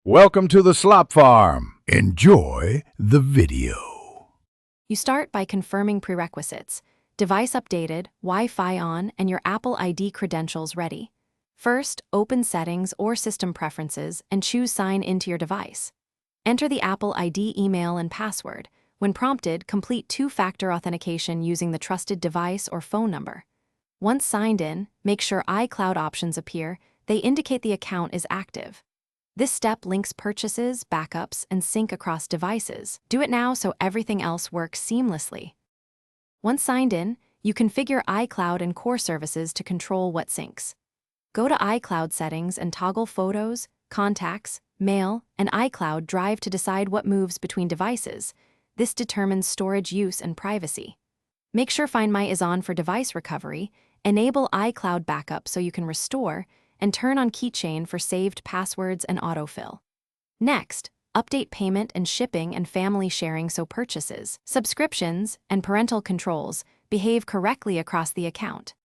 Welcome to the Slop Farm. Enjoy the video. You start by confirming prerequisites: device updated, Wi-Fi on, and your Apple ID credentials ready. First, open Settings or System Preferences and choose Sign into your device. Enter the Apple ID email and password. When prompted, complete two-factor authentication using the trusted device or phone number. Once signed in, make sure iCloud options appear. They indicate the account is active. This step links purchases, backups, and sync across devices. Do it now so everything else works seamlessly. Once signed in, you configure iCloud and core services to control what syncs. Go to iCloud settings and toggle Photos, Contacts, Mail, and iCloud Drive to decide what moves between devices. This determines storage use and privacy. Make sure Find My is on for device recovery, enable iCloud backup so you can restore, and turn on Keychain for saved passwords and autofill. Next, update payment and shipping and family sharing so purchases, subscriptions, and parental controls behave correctly across the account.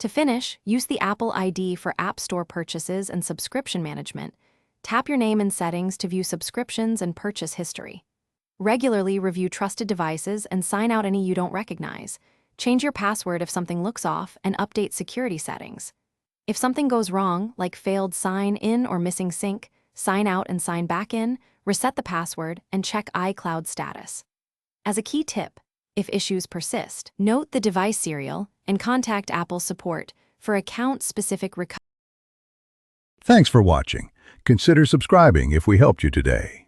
To finish, use the Apple ID for App Store purchases and subscription management. Tap your name in settings to view subscriptions and purchase history. Regularly review trusted devices and sign out any you don't recognize. Change your password if something looks off and update security settings. If something goes wrong, like failed sign in or missing sync, sign out and sign back in, reset the password, and check iCloud status. As a key tip, if issues persist, note the device serial and contact Apple support for account-specific recovery. Thanks for watching. Consider subscribing if we helped you today.